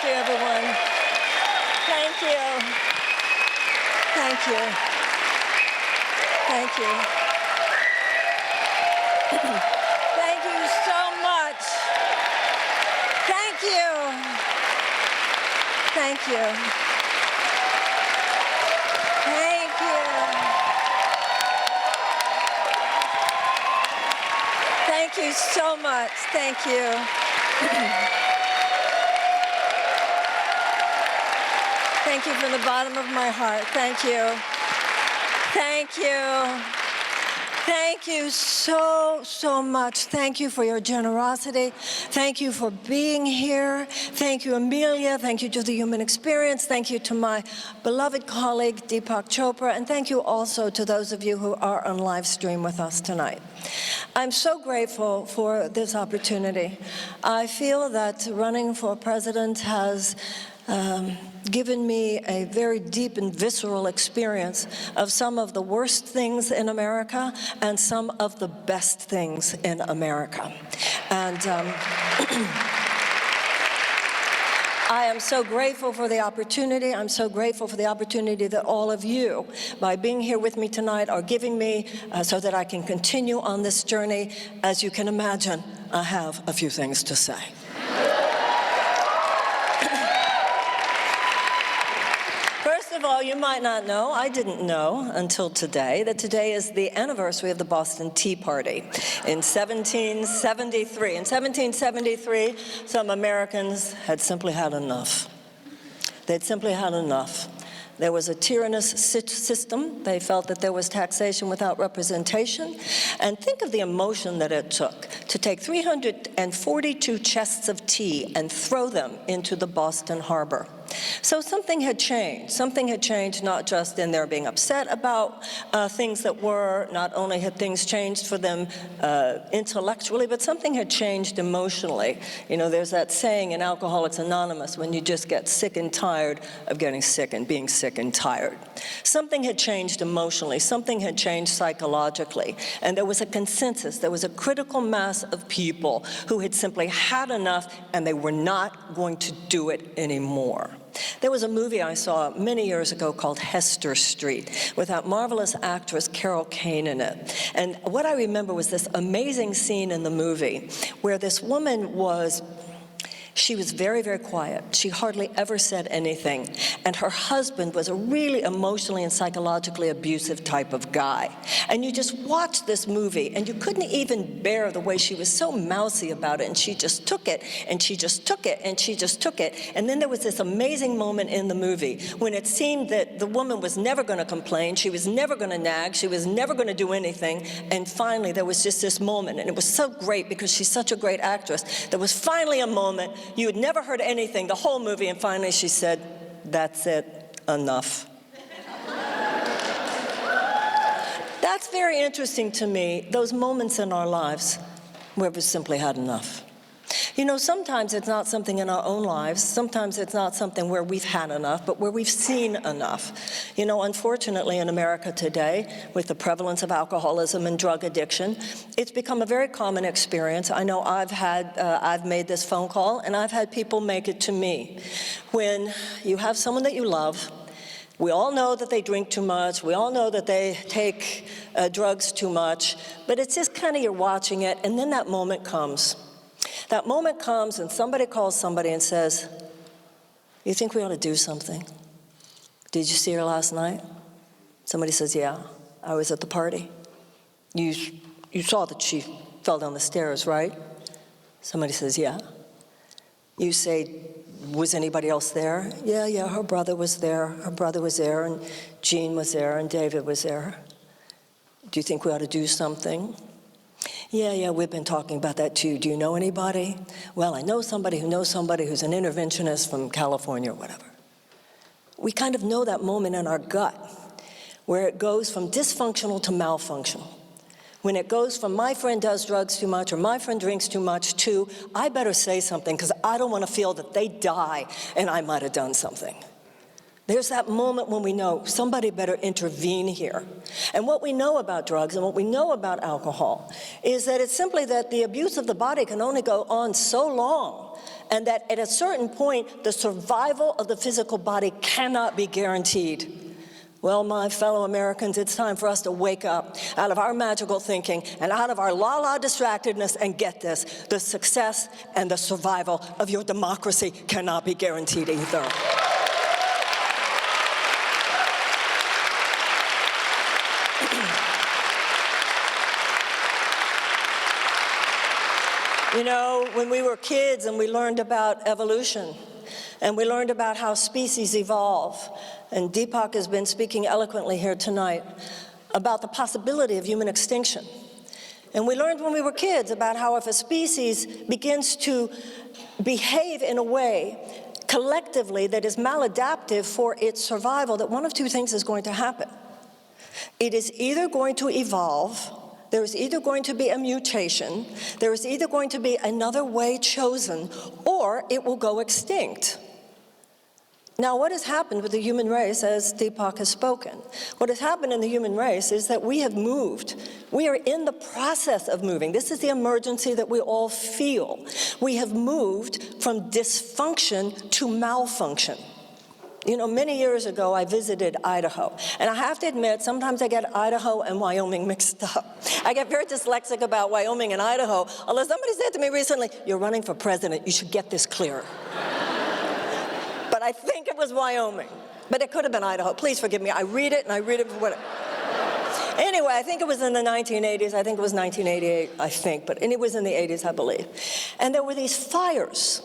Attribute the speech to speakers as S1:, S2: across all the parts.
S1: Thank you, everyone. Thank you. Thank you. Thank you. Thank you so much. Thank you. Thank you. Thank you. Thank you so much. Thank you. Thank you from the bottom of my heart. Thank you. Thank you. Thank you so much. Thank you for your generosity. Thank you for being here. Thank you, Amelia. Thank you to the Human Experience. Thank you to my beloved colleague, Deepak Chopra. And thank you also to those of you who are on live stream with us tonight. I'm so grateful for this opportunity. I feel that running for president has given me a very deep and visceral experience of some of the worst things in America and some of the best things in America. And I am so grateful for the opportunity. I'm so grateful for the opportunity that all of you, by being here with me tonight, are giving me so that I can continue on this journey. As you can imagine, I have a few things to say. First of all, you might not know, I didn't know until today, that today is the anniversary of the Boston Tea Party in 1773. In 1773, some Americans had simply had enough. They'd simply had enough. There was a tyrannous system. They felt that there was taxation without representation. And think of the emotion that it took to take 342 chests of tea and throw them into the Boston harbor. So something had changed. Something had changed not just in their being upset about things that were, not only had things changed for them intellectually, but something had changed emotionally. You know, there's that saying in Alcoholics Anonymous, when you just get sick and tired of getting sick and being sick and tired. Something had changed emotionally. Something had changed psychologically. And there was a consensus. There was a critical mass of people who had simply had enough, and they were not going to do it anymore. There was a movie I saw many years ago called Hester Street with that marvelous actress Carol Kane in it. And what I remember was this amazing scene in the movie where this woman she was very, very quiet. She hardly ever said anything. And her husband was a really emotionally and psychologically abusive type of guy. And you just watched this movie, and you couldn't even bear the way she was so mousy about it. And she just took it, and she just took it, and she just took it. And then there was this amazing moment in the movie when it seemed that the woman was never going to complain. She was never going to nag. She was never going to do anything. And finally, there was just this moment. And it was so great because she's such a great actress. There was finally a moment. You had never heard anything, the whole movie, and finally she said, "That's it, enough." That's very interesting to me, those moments in our lives where we've simply had enough. You know, sometimes it's not something in our own lives, sometimes it's not something where we've had enough, but where we've seen enough. You know, unfortunately in America today, with the prevalence of alcoholism and drug addiction, it's become a very common experience. I know I've made this phone call, and I've had people make it to me. When you have someone that you love, we all know that they drink too much, we all know that they take drugs too much, but it's just kind of you're watching it, and then that moment comes. That moment comes and somebody calls somebody and says, "You think we ought to do something? Did you see her last night?" Somebody says, "Yeah, I was at the party." You saw that she fell down the stairs, right?" Somebody says, "Yeah." You say, "Was anybody else there?" Yeah, her brother was there. Her brother was there, and Jean was there, and David was there. "Do you think we ought to do something?" Yeah, we've been talking about that too. "Do you know anybody?" "Well, I know somebody who knows somebody who's an interventionist from California," or whatever. We kind of know that moment in our gut where it goes from dysfunctional to malfunctional. When it goes from my friend does drugs too much or my friend drinks too much to I better say something because I don't want to feel that they die and I might have done something. There's that moment when we know somebody better intervene here. And what we know about drugs and what we know about alcohol is that it's simply that the abuse of the body can only go on so long, and that at a certain point, the survival of the physical body cannot be guaranteed. Well, my fellow Americans, it's time for us to wake up out of our magical thinking and out of our la-la distractedness and get this: the success and the survival of your democracy cannot be guaranteed either. You know, when we were kids and we learned about evolution, and we learned about how species evolve, and Deepak has been speaking eloquently here tonight about the possibility of human extinction. And we learned when we were kids about how if a species begins to behave in a way collectively that is maladaptive for its survival, that one of two things is going to happen. It is either going to evolve, there is either going to be a mutation, there is either going to be another way chosen, or it will go extinct. Now, what has happened with the human race, as Deepak has spoken, what has happened in the human race is that we have moved. We are in the process of moving. This is the emergency that we all feel. We have moved from dysfunction to malfunction. You know, many years ago, I visited Idaho. And I have to admit, sometimes I get Idaho and Wyoming mixed up. I get very dyslexic about Wyoming and Idaho, although somebody said to me recently, "You're running for president, you should get this clear." But I think it was Wyoming. But it could have been Idaho. Please forgive me. I read it, and I read it for what... Anyway, I think it was in the 1980s. I think it was 1988, I think. But it was in the 80s, I believe. And there were these fires.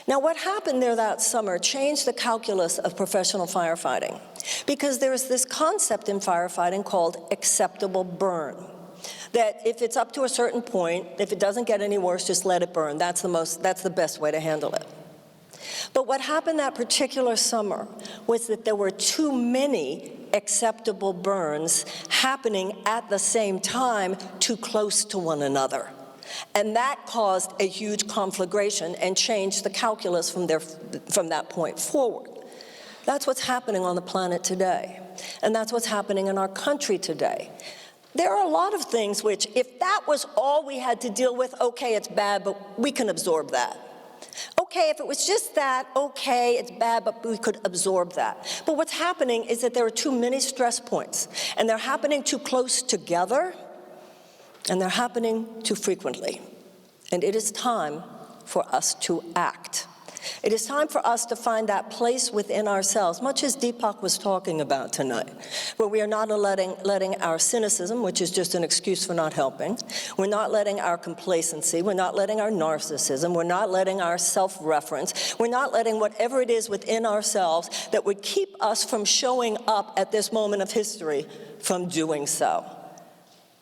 S1: Now, what happened there that summer changed the calculus of professional firefighting, because there's this concept in firefighting called acceptable burn, that if it's up to a certain point, if it doesn't get any worse, just let it burn. That's the best way to handle it. But what happened that particular summer was that there were too many acceptable burns happening at the same time, too close to one another. And that caused a huge conflagration and changed the calculus from that point forward. That's what's happening on the planet today. And that's what's happening in our country today. There are a lot of things which, if that was all we had to deal with, okay, it's bad, but we can absorb that. Okay, if it was just that, okay, it's bad, but we could absorb that. But what's happening is that there are too many stress points, and they're happening too close together, and they're happening too frequently. And it is time for us to act. It is time for us to find that place within ourselves, much as Deepak was talking about tonight, where we are not letting our cynicism, which is just an excuse for not helping, we're not letting our complacency, we're not letting our narcissism, we're not letting our self-reference, we're not letting whatever it is within ourselves that would keep us from showing up at this moment of history from doing so.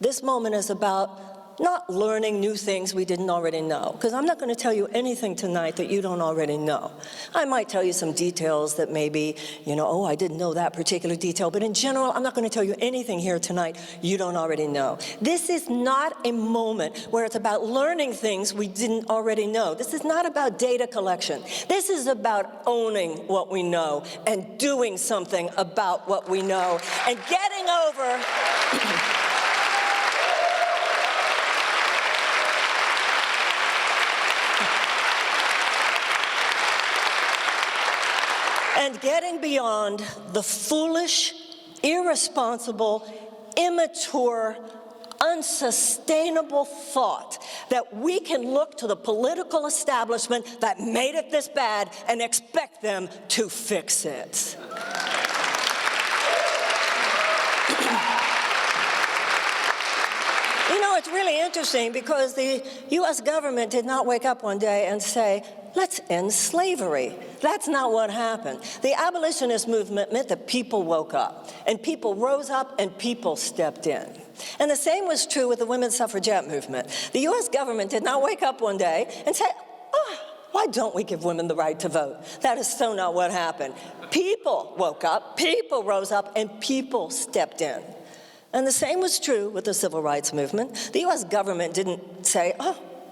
S1: This moment is about not learning new things we didn't already know, because I'm not going to tell you anything tonight that you don't already know. I might tell you some details that maybe, oh, I didn't know that particular detail, but in general, I'm not going to tell you anything here tonight you don't already know. This is not a moment where it's about learning things we didn't already know. This is not about data collection. This is about owning what we know and doing something about what we know and getting over and getting beyond the foolish, irresponsible, immature, unsustainable thought that we can look to the political establishment that made it this bad and expect them to fix it. It's really interesting because the U.S. government did not wake up one day and say, let's end slavery. That's not what happened. The abolitionist movement meant that people woke up, and people rose up, and people stepped in. And the same was true with the women's suffragette movement. The U.S. government did not wake up one day and say, why don't we give women the right to vote? That is so not what happened. People woke up, people rose up, and people stepped in. And the same was true with the civil rights movement. The U.S. government didn't say,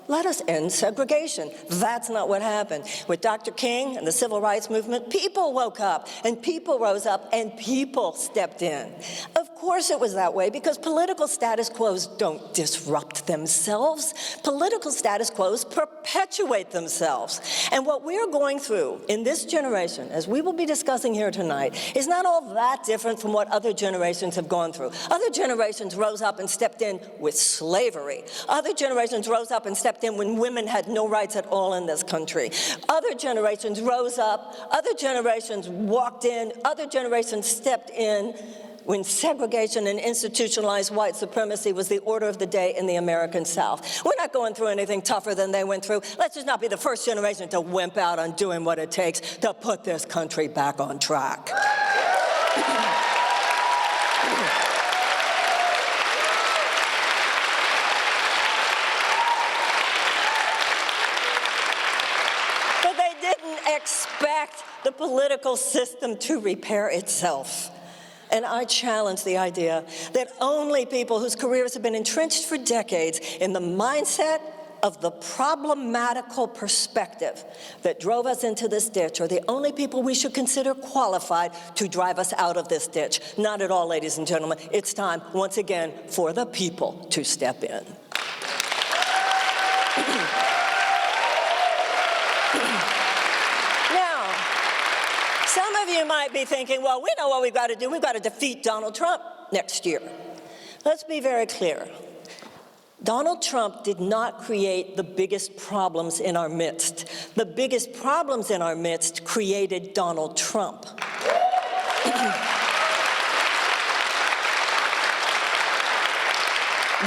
S1: let us end segregation. That's not what happened. With Dr. King and the Civil Rights Movement, people woke up, and people rose up, and people stepped in. Of course it was that way, because political status quos don't disrupt themselves. Political status quos perpetuate themselves. And what we're going through in this generation, as we will be discussing here tonight, is not all that different from what other generations have gone through. Other generations rose up and stepped in with slavery. Other generations rose up and stepped in when women had no rights at all in this country. Other generations rose up, other generations walked in, other generations stepped in when segregation and institutionalized white supremacy was the order of the day in the American South. We're not going through anything tougher than they went through. Let's just not be the first generation to wimp out on doing what it takes to put this country back on track. But they didn't expect the political system to repair itself. And I challenge the idea that only people whose careers have been entrenched for decades in the mindset of the problematical perspective that drove us into this ditch are the only people we should consider qualified to drive us out of this ditch. Not at all, ladies and gentlemen. It's time, once again, for the people to step in. Some of you might be thinking, well, we know what we've got to do. We've got to defeat Donald Trump next year. Let's be very clear. Donald Trump did not create the biggest problems in our midst. The biggest problems in our midst created Donald Trump.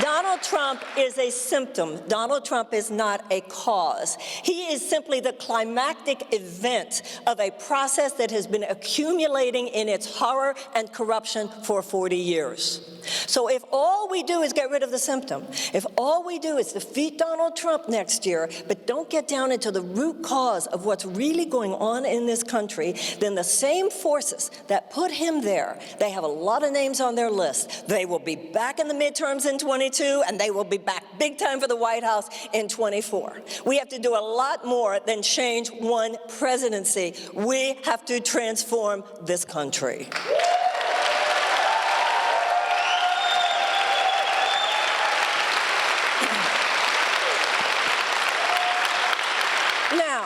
S1: Donald Trump is a symptom. Donald Trump is not a cause. He is simply the climactic event of a process that has been accumulating in its horror and corruption for 40 years. So if all we do is get rid of the symptom, if all we do is defeat Donald Trump next year, but don't get down into the root cause of what's really going on in this country, then the same forces that put him there, they have a lot of names on their list. They will be back in the midterms in 22, and they will be back big time for the White House in 24. We have to do a lot more than change one presidency. We have to transform this country. Now,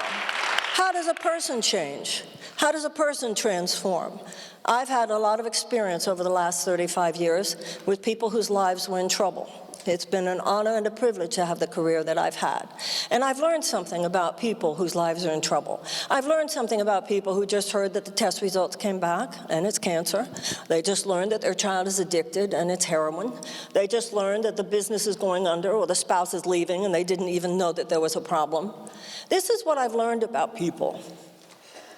S1: how does a person change? How does a person transform? I've had a lot of experience over the last 35 years with people whose lives were in trouble. It's been an honor and a privilege to have the career that I've had. And I've learned something about people whose lives are in trouble. I've learned something about people who just heard that the test results came back and it's cancer. They just learned that their child is addicted and it's heroin. They just learned that the business is going under or the spouse is leaving and they didn't even know that there was a problem. This is what I've learned about people.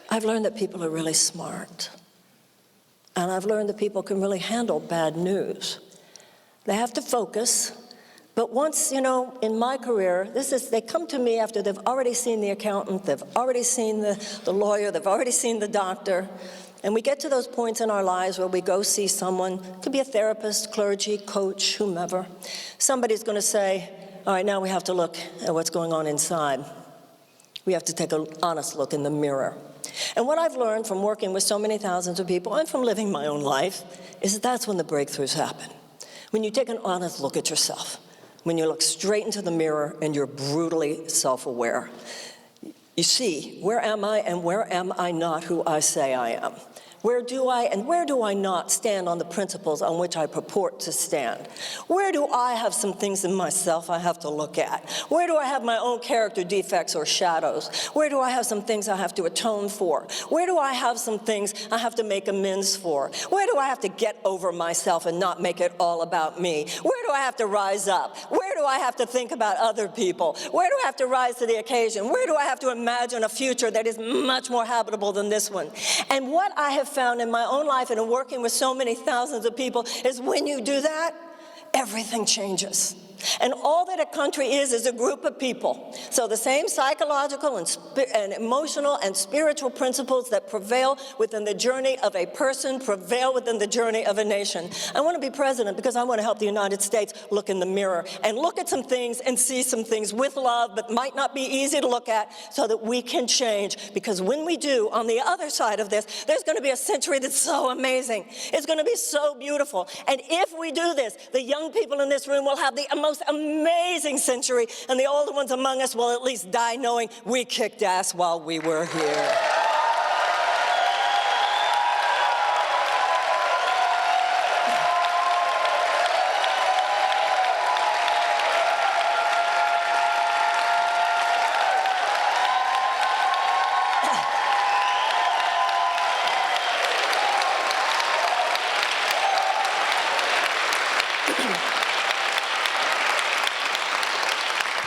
S1: I've learned that people are really smart. And I've learned that people can really handle bad news. They have to focus, but once, in my career, they come to me after they've already seen the accountant, they've already seen the lawyer, they've already seen the doctor, and we get to those points in our lives where we go see someone, it could be a therapist, clergy, coach, whomever. Somebody's going to say, all right, now we have to look at what's going on inside. We have to take an honest look in the mirror. And what I've learned from working with so many thousands of people and from living my own life is that that's when the breakthroughs happen. When you take an honest look at yourself, when you look straight into the mirror and you're brutally self-aware. You see, where am I and where am I not who I say I am? Where do I and where do I not stand on the principles on which I purport to stand? Where do I have some things in myself I have to look at? Where do I have my own character defects or shadows? Where do I have some things I have to atone for? Where do I have some things I have to make amends for? Where do I have to get over myself and not make it all about me? Where do I have to rise up? Where do I have to think about other people? Where do I have to rise to the occasion? Where do I have to imagine a future that is much more habitable than this one? And what I have found in my own life and in working with so many thousands of people is when you do that, everything changes. And all that a country is a group of people. So the same psychological and emotional and spiritual principles that prevail within the journey of a person prevail within the journey of a nation. I want to be president because I want to help the United States look in the mirror and look at some things and see some things with love, but might not be easy to look at, so that we can change. Because when we do, on the other side of this, there's going to be a century that's so amazing. It's going to be so beautiful. And if we do this, the young people in this room will have the most amazing century, and the older ones among us will at least die knowing we kicked ass while we were here.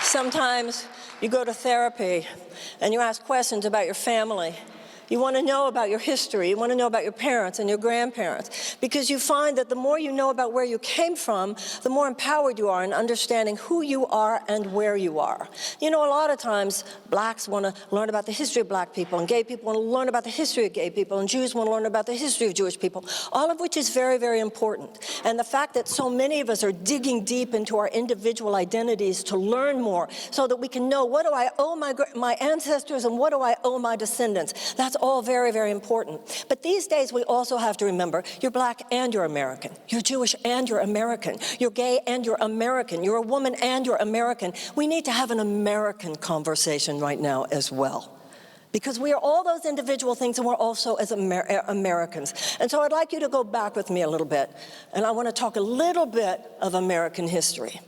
S1: Sometimes you go to therapy and you ask questions about your family. You want to know about your history. You want to know about your parents and your grandparents, because you find that the more you know about where you came from, the more empowered you are in understanding who you are and where you are. You know, a lot of times blacks want to learn about the history of black people, and gay people want to learn about the history of gay people, and Jews want to learn about the history of Jewish people, all of which is very, very important. And the fact that so many of us are digging deep into our individual identities to learn more so that we can know, what do I owe my ancestors and what do I owe my descendants? That's all very, very important. But these days, we also have to remember, you're black and you're American. You're Jewish and you're American. You're gay and you're American. You're a woman and you're American. We need to have an American conversation right now as well, because we are all those individual things, and we're also as Americans. And so I'd like you to go back with me a little bit, and I want to talk a little bit of American history.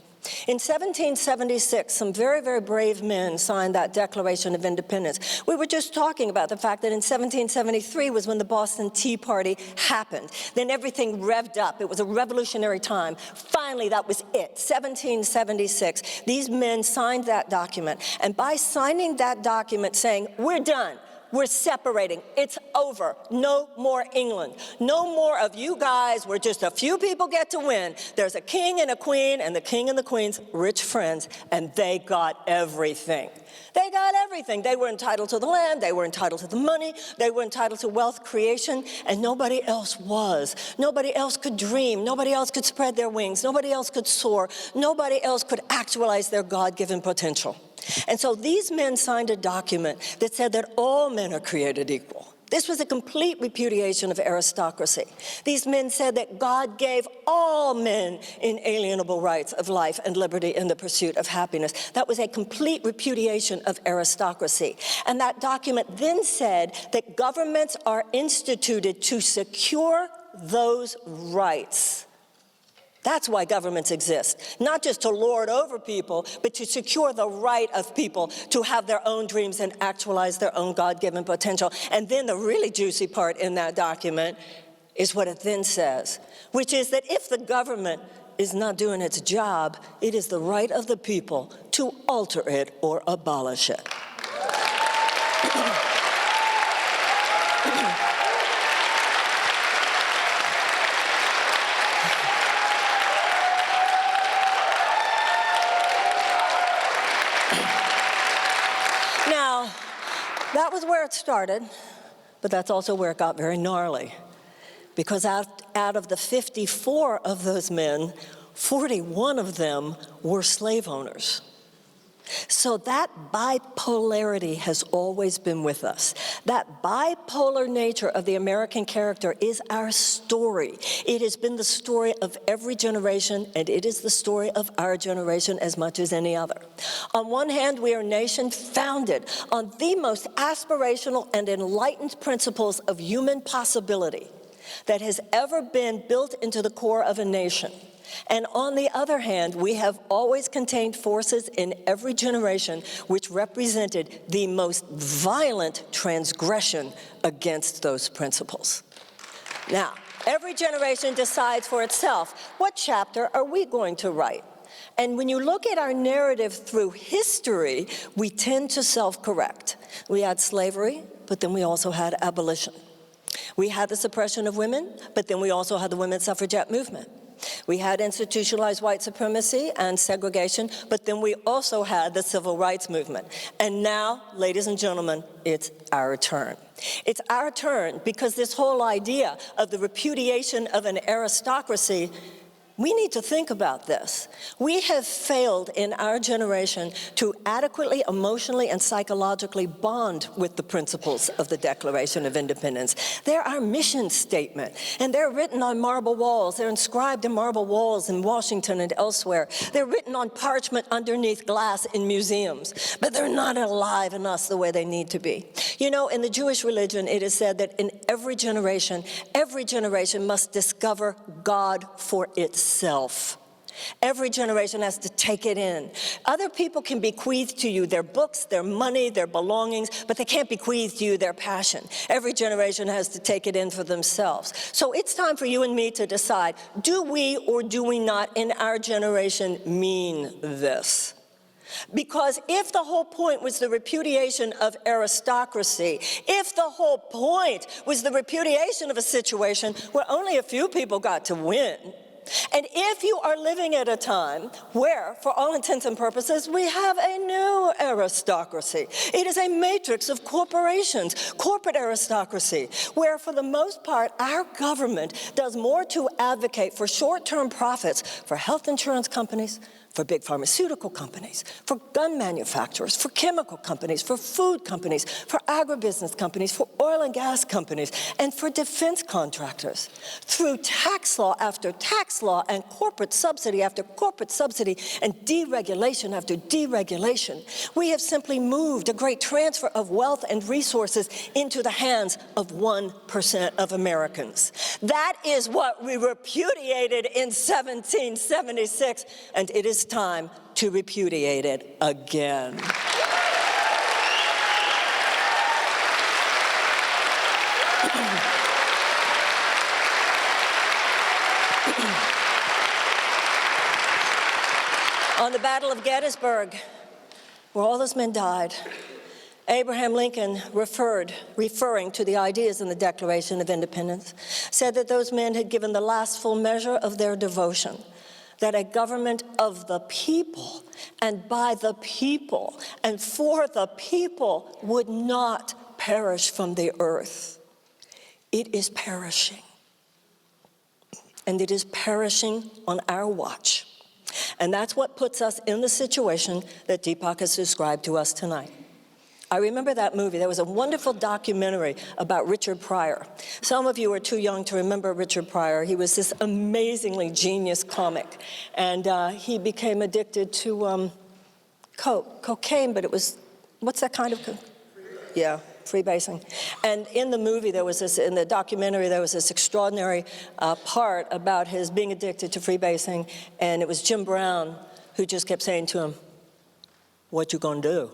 S1: In 1776, some very, very brave men signed that Declaration of Independence. We were just talking about the fact that in 1773 was when the Boston Tea Party happened. Then everything revved up. It was a revolutionary time. Finally, that was it. 1776. These men signed that document. And by signing that document saying, we're done, we're separating, it's over, no more England, no more of you guys where just a few people get to win. There's a king and a queen, and the king and the queen's rich friends, and they got everything. They got everything. They were entitled to the land, they were entitled to the money, they were entitled to wealth creation, and nobody else was. Nobody else could dream, nobody else could spread their wings, nobody else could soar, nobody else could actualize their God-given potential. And so these men signed a document that said that all men are created equal. This was a complete repudiation of aristocracy. These men said that God gave all men inalienable rights of life and liberty in the pursuit of happiness. That was a complete repudiation of aristocracy. And that document then said that governments are instituted to secure those rights. That's why governments exist, not just to lord over people, but to secure the right of people to have their own dreams and actualize their own God-given potential. And then the really juicy part in that document is what it then says, which is that if the government is not doing its job, it is the right of the people to alter it or abolish it. Now, that was where it started, but that's also where it got very gnarly. Because out of the 54 of those men, 41 of them were slave owners. So that bipolarity has always been with us. That bipolar nature of the American character is our story. It has been the story of every generation, and it is the story of our generation as much as any other. On one hand, we are a nation founded on the most aspirational and enlightened principles of human possibility that has ever been built into the core of a nation. And on the other hand, we have always contained forces in every generation which represented the most violent transgression against those principles. Now, every generation decides for itself, what chapter are we going to write? And when you look at our narrative through history, we tend to self-correct. We had slavery, but then we also had abolition. We had the suppression of women, but then we also had the women's suffragette movement. We had institutionalized white supremacy and segregation, but then we also had the civil rights movement. And now, ladies and gentlemen, it's our turn. It's our turn because this whole idea of the repudiation of an aristocracy, we need to think about this. We have failed in our generation to adequately, emotionally, and psychologically bond with the principles of the Declaration of Independence. They're our mission statement, and they're written on marble walls. They're inscribed in marble walls in Washington and elsewhere. They're written on parchment underneath glass in museums, but they're not alive in us the way they need to be. You know, in the Jewish religion, it is said that in every generation must discover God for itself. Every generation has to take it in. Other people can bequeath to you their books, their money, their belongings, but they can't bequeath to you their passion. Every generation has to take it in for themselves. So it's time for you and me to decide, do we or do we not in our generation mean this? Because if the whole point was the repudiation of aristocracy, if the whole point was the repudiation of a situation where only a few people got to win, and if you are living at a time where, for all intents and purposes, we have a new aristocracy. It is a matrix of corporations, corporate aristocracy, where for the most part, our government does more to advocate for short-term profits for health insurance companies, for big pharmaceutical companies, for gun manufacturers, for chemical companies, for food companies, for agribusiness companies, for oil and gas companies, and for defense contractors. Through tax law after tax law and corporate subsidy after corporate subsidy and deregulation after deregulation, we have simply moved a great transfer of wealth and resources into the hands of 1% of Americans. That is what we repudiated in 1776, and it is time to repudiate it again. On the Battle of Gettysburg, where all those men died, Abraham Lincoln, referring to the ideas in the Declaration of Independence, said that those men had given the last full measure of their devotion, that a government of the people and by the people and for the people would not perish from the earth. It is perishing. And it is perishing on our watch. And that's what puts us in the situation that Deepak has described to us tonight. I remember that movie. There was a wonderful documentary about Richard Pryor. Some of you are too young to remember Richard Pryor. He was this amazingly genius comic. And he became addicted to cocaine, but it was, what's that kind of? Yeah, freebasing. And in the movie, in the documentary, there was this extraordinary part about his being addicted to freebasing. And it was Jim Brown who just kept saying to him, "What you gonna do?"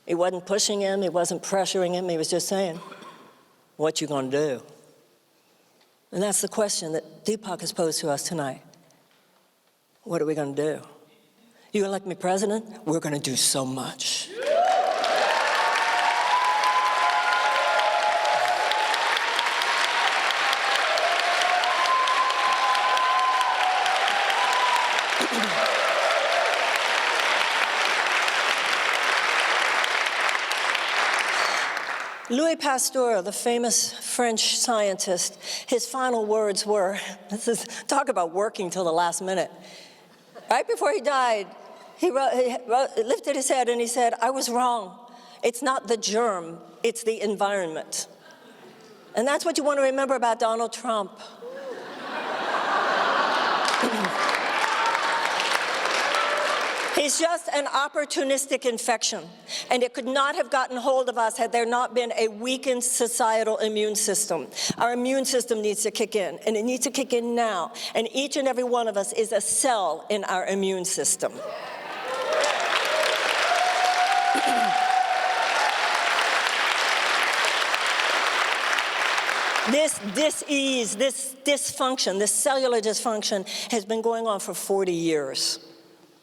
S1: He wasn't pushing him, he wasn't pressuring him, he was just saying, "What you gonna do?" And that's the question that Deepak has posed to us tonight. What are we gonna do? You elect me president? We're gonna do so much. Louis Pasteur, the famous French scientist, his final words were, talk about working till the last minute. Right before he died, he lifted his head and he said, "I was wrong. It's not the germ, it's the environment." And that's what you want to remember about Donald Trump. He's just an opportunistic infection, and it could not have gotten hold of us had there not been a weakened societal immune system. Our immune system needs to kick in, and it needs to kick in now, and each and every one of us is a cell in our immune system. This dis-ease, this dysfunction, this cellular dysfunction has been going on for 40 years.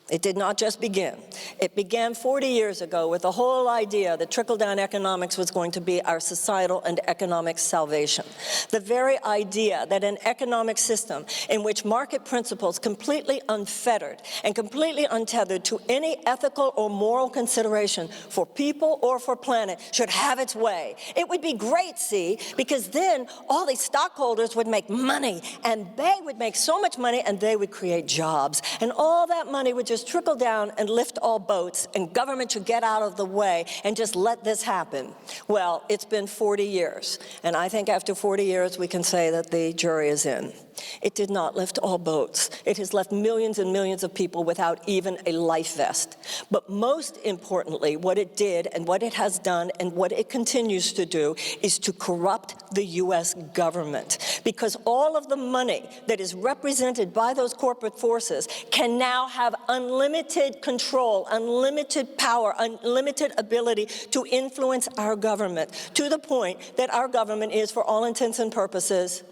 S1: It did not just begin. It began 40 years ago with the whole idea that trickle-down economics was going to be our societal and economic salvation. The very idea that an economic system in which market principles completely unfettered and completely untethered to any ethical or moral consideration for people or for planet should have its way. It would be great, see, because then all these stockholders would make money, and they would make so much money, and they would create jobs. And all that money would just trickle down and lift all boats, and government should get out of the way and just let this happen. Well, it's been 40 years, and I think after 40 years we can say that the jury is in. It did not lift all boats. It has left millions and millions of people without even a life vest. But most importantly, what it did and what it has done and what it continues to do is to corrupt the U.S. government. Because all of the money that is represented by those corporate forces can now have unlimited control, unlimited power, unlimited ability to influence our government, to the point that our government is, for all intents and purposes,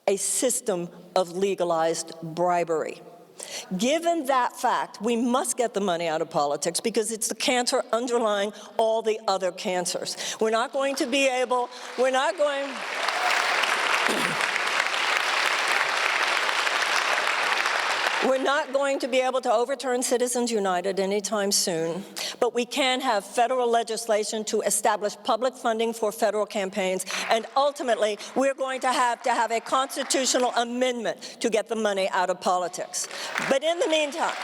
S1: a system of legalized bribery. Given that fact, we must get the money out of politics because it's the cancer underlying all the other cancers. We're not going to be able to overturn Citizens United anytime soon, but we can have federal legislation to establish public funding for federal campaigns, and ultimately, we're going to have a constitutional amendment to get the money out of politics. But in the meantime,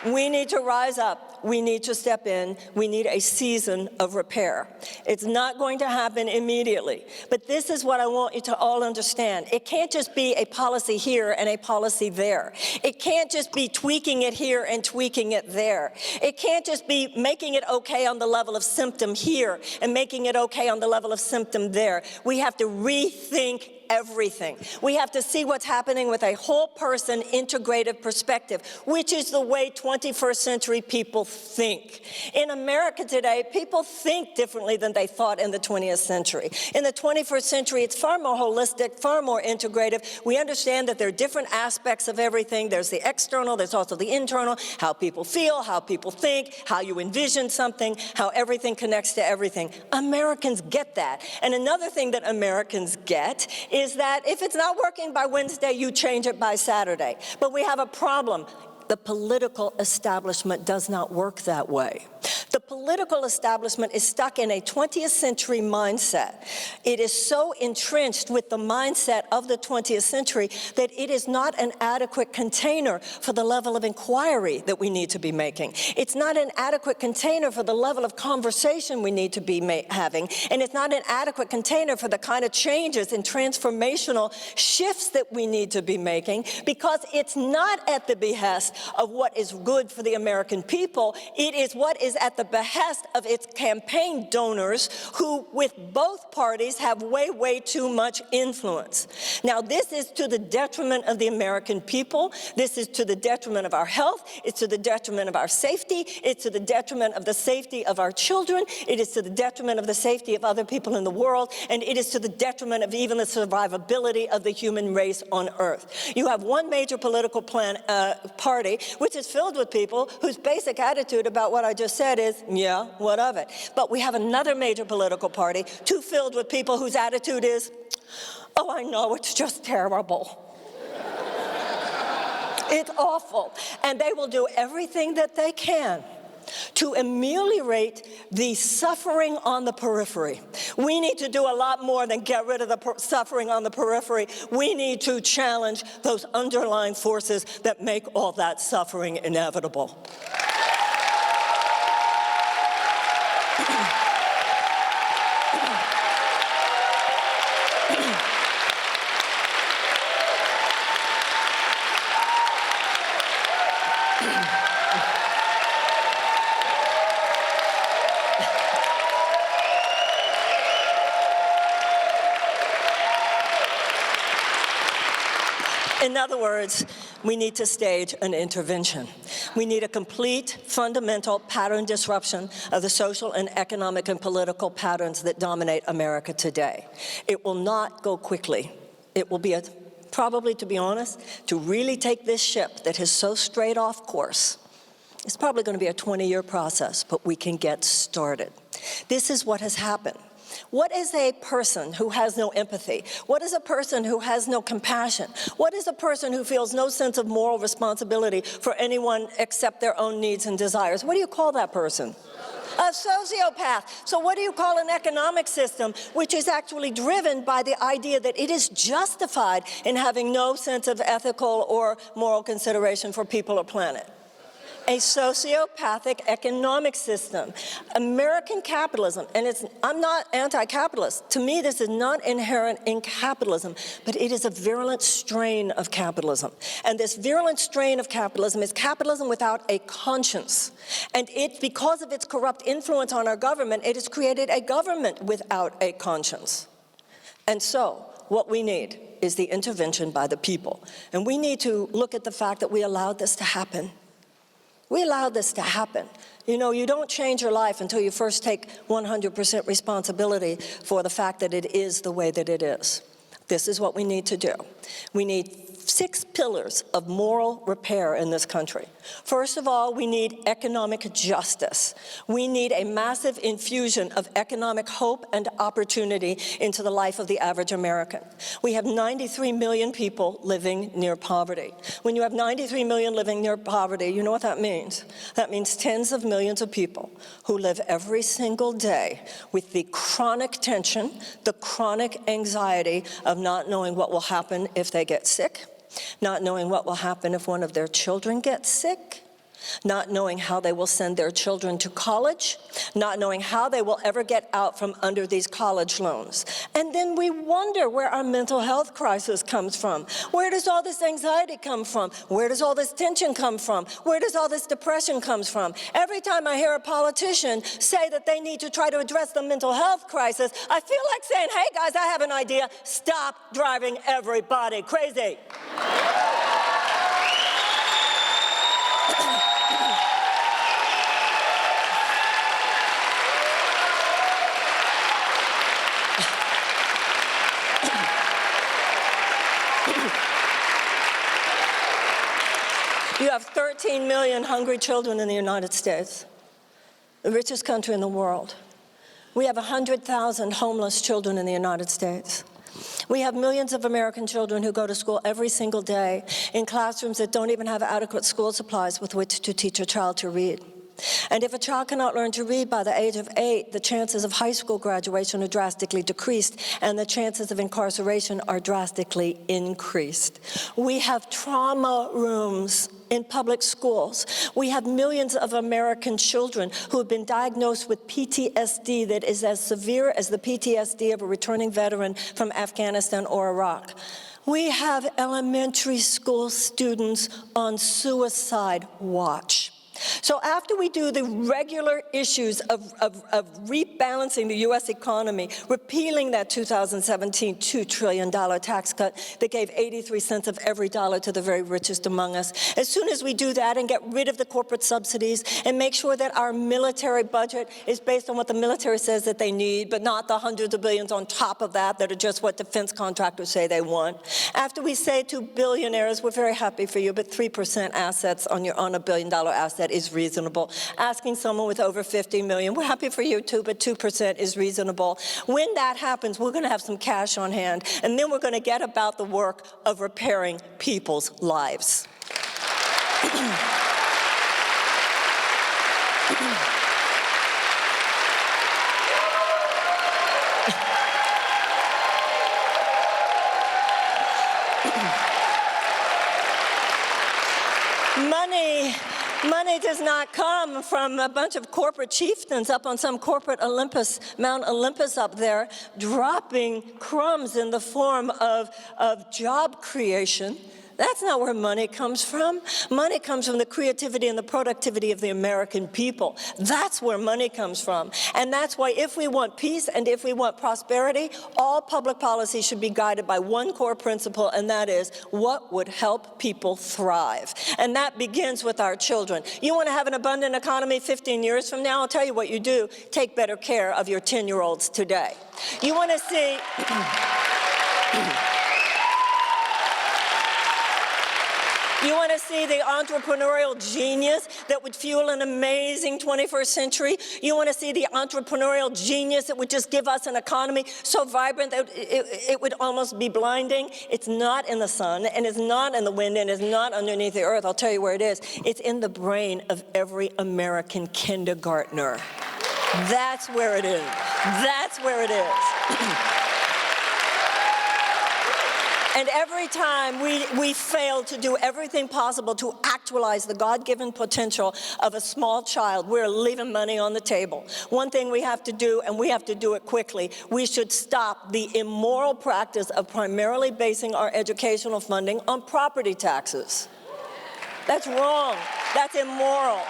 S1: we need to rise up. We need to step in. We need a season of repair. It's not going to happen immediately. But this is what I want you to all understand. It can't just be a policy here and a policy there. It can't just be tweaking it here and tweaking it there. It can't just be making it okay on the level of symptom here and making it okay on the level of symptom there. We have to rethink everything. We have to see what's happening with a whole person integrative perspective, which is the way 21st century people think. In America today, people think differently than they thought in the 20th century. In the 21st century, it's far more holistic, far more integrative. We understand that there are different aspects of everything. There's the external, there's also the internal, how people feel, how people think, how you envision something, how everything connects to everything. Americans get that. And another thing that Americans get is that if it's not working by Wednesday, you change it by Saturday. But we have a problem. The political establishment does not work that way. The political establishment is stuck in a 20th century mindset. It is so entrenched with the mindset of the 20th century that it is not an adequate container for the level of inquiry that we need to be making. It's not an adequate container for the level of conversation we need to be having. And it's not an adequate container for the kind of changes and transformational shifts that we need to be making, because it's not at the behest of what is good for the American people. It is what is at the behest of its campaign donors, who with both parties have way too much influence. Now, this is to the detriment of the American people. This is to the detriment of our health. It's to the detriment of our safety. It's to the detriment of the safety of our children. It is to the detriment of the safety of other people in the world. And it is to the detriment of even the survivability of the human race on Earth. You have one major political party, which is filled with people whose basic attitude about what I just said is, yeah, what of it? But we have another major political party, too filled with people whose attitude is, oh, I know, it's just terrible. It's awful. And they will do everything that they can to ameliorate the suffering on the periphery. We need to do a lot more than get rid of the suffering on the periphery. We need to challenge those underlying forces that make all that suffering inevitable. In other words, we need to stage an intervention. We need a complete, fundamental pattern disruption of the social and economic and political patterns that dominate America today. It will not go quickly. It will be probably, to be honest, to really take this ship that has so strayed off course, it's probably going to be a 20-year process, but we can get started. This is what has happened. What is a person who has no empathy? What is a person who has no compassion? What is a person who feels no sense of moral responsibility for anyone except their own needs and desires? What do you call that person? A sociopath. So what do you call an economic system which is actually driven by the idea that it is justified in having no sense of ethical or moral consideration for people or planet? A sociopathic economic system. American capitalism, and I'm not anti-capitalist. To me, this is not inherent in capitalism, but it is a virulent strain of capitalism. And this virulent strain of capitalism is capitalism without a conscience. And because of its corrupt influence on our government, it has created a government without a conscience. And so, what we need is the intervention by the people. And we need to look at the fact that we allowed this to happen. We allowed this to happen. You know, you don't change your life until you first take 100% responsibility for the fact that it is the way that it is. This is what we need to do. We need 6 pillars of moral repair in this country. First of all, we need economic justice. We need a massive infusion of economic hope and opportunity into the life of the average American. We have 93 million people living near poverty. When you have 93 million living near poverty, you know what that means? That means tens of millions of people who live every single day with the chronic tension, the chronic anxiety of not knowing what will happen if they get sick, not knowing what will happen if one of their children gets sick, not knowing how they will send their children to college, not knowing how they will ever get out from under these college loans. And then we wonder where our mental health crisis comes from. Where does all this anxiety come from? Where does all this tension come from? Where does all this depression come from? Every time I hear a politician say that they need to try to address the mental health crisis, I feel like saying, hey guys, I have an idea. Stop driving everybody crazy. You have 13 million hungry children in the United States, the richest country in the world. We have 100,000 homeless children in the United States. We have millions of American children who go to school every single day in classrooms that don't even have adequate school supplies with which to teach a child to read. And if a child cannot learn to read by the age of 8, the chances of high school graduation are drastically decreased, and the chances of incarceration are drastically increased. We have trauma rooms in public schools. We have millions of American children who have been diagnosed with PTSD that is as severe as the PTSD of a returning veteran from Afghanistan or Iraq. We have elementary school students on suicide watch. So after we do the regular issues of rebalancing the U.S. economy, repealing that 2017 $2 trillion tax cut that gave 83 cents of every dollar to the very richest among us, as soon as we do that and get rid of the corporate subsidies and make sure that our military budget is based on what the military says that they need, but not the hundreds of billions on top of that that are just what defense contractors say they want. After we say to billionaires, we're very happy for you, but 3% assets on a $1 billion asset is reasonable. Asking someone with over 50 million, we're happy for you too, but 2% is reasonable. When that happens, we're going to have some cash on hand, and then we're going to get about the work of repairing people's lives. Money does not come from a bunch of corporate chieftains up on some corporate Olympus, Mount Olympus up there, dropping crumbs in the form of job creation. That's not where money comes from. Money comes from the creativity and the productivity of the American people. That's where money comes from. And that's why if we want peace and if we want prosperity, all public policy should be guided by one core principle, and that is what would help people thrive. And that begins with our children. You want to have an abundant economy 15 years from now? I'll tell you what you do. Take better care of your 10-year-olds today. You want to see... You want to see the entrepreneurial genius that would fuel an amazing 21st century? You want to see the entrepreneurial genius that would just give us an economy so vibrant that it would almost be blinding? It's not in the sun, and it's not in the wind, and it's not underneath the earth. I'll tell you where it is. It's in the brain of every American kindergartner. That's where it is. That's where it is. And every time we fail to do everything possible to actualize the God-given potential of a small child, we're leaving money on the table. One thing we have to do, and we have to do it quickly, we should stop the immoral practice of primarily basing our educational funding on property taxes. That's wrong. That's immoral.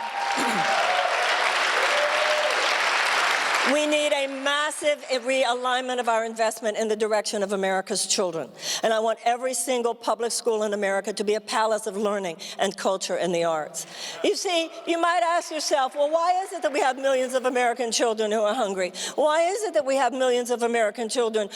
S1: We need a massive realignment of our investment in the direction of America's children. And I want every single public school in America to be a palace of learning and culture and the arts. You see, you might ask yourself, well, why is it that we have millions of American children who are hungry? Why is it that we have millions of American children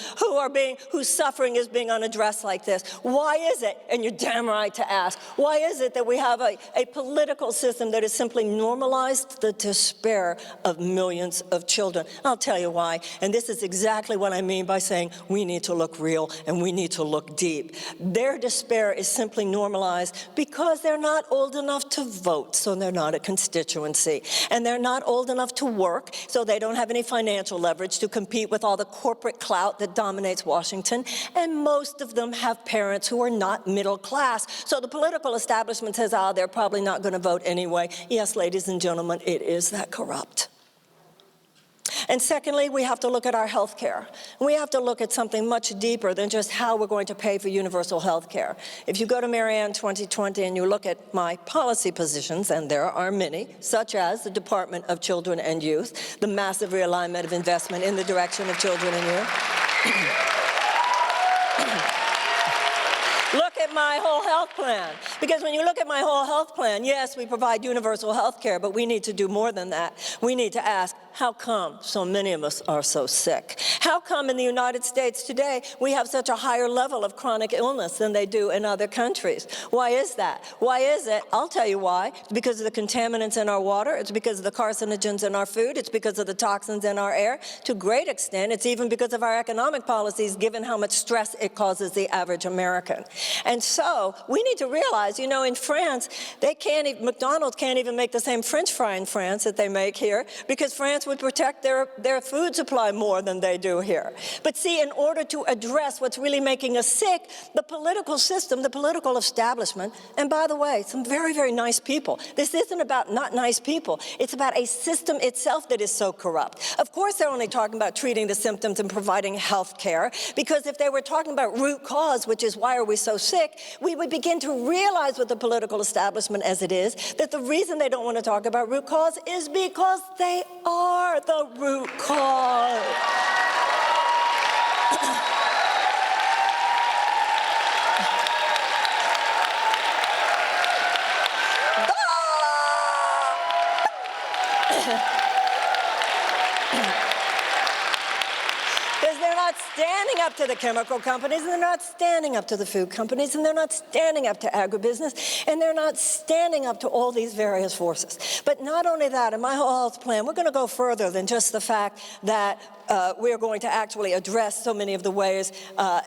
S1: whose suffering is being unaddressed like this? Why is it, and you're damn right to ask, why is it that we have a political system that has simply normalized the despair of millions of children? I'll tell you why, and this is exactly what I mean by saying we need to look real and we need to look deep. Their despair is simply normalized because they're not old enough to vote, so they're not a constituency. And they're not old enough to work, so they don't have any financial leverage to compete with all the corporate clout that dominates Washington. And most of them have parents who are not middle class. So the political establishment says, they're probably not going to vote anyway. Yes, ladies and gentlemen, it is that corrupt. And secondly, we have to look at our health care. We have to look at something much deeper than just how we're going to pay for universal health care. If you go to Marianne 2020 and you look at my policy positions, and there are many, such as the Department of Children and Youth, the massive realignment of investment in the direction of children and youth. Look at my whole health plan. Because when you look at my whole health plan, yes, we provide universal health care, but we need to do more than that. We need to ask, how come so many of us are so sick? How come in the United States today we have such a higher level of chronic illness than they do in other countries? Why is that? Why is it? I'll tell you why. It's because of the contaminants in our water. It's because of the carcinogens in our food. It's because of the toxins in our air. To a great extent, it's even because of our economic policies, given how much stress it causes the average American. And so we need to realize, in France, McDonald's can't even make the same French fry in France that they make here, because France would protect their food supply more than they do here. But see, in order to address what's really making us sick, the political system, the political establishment, and by the way, some very, very nice people. This isn't about not nice people. It's about a system itself that is so corrupt. Of course, they're only talking about treating the symptoms and providing health care, because if they were talking about root cause, which is why are we so sick, we would begin to realize with the political establishment as it is, that the reason they don't want to talk about root cause is because they are the root cause. They're not standing up to the chemical companies, and they're not standing up to the food companies, and they're not standing up to agribusiness, and they're not standing up to all these various forces. But not only that, in my whole health plan, we're going to go further than just the fact that we're going to actually address so many of the ways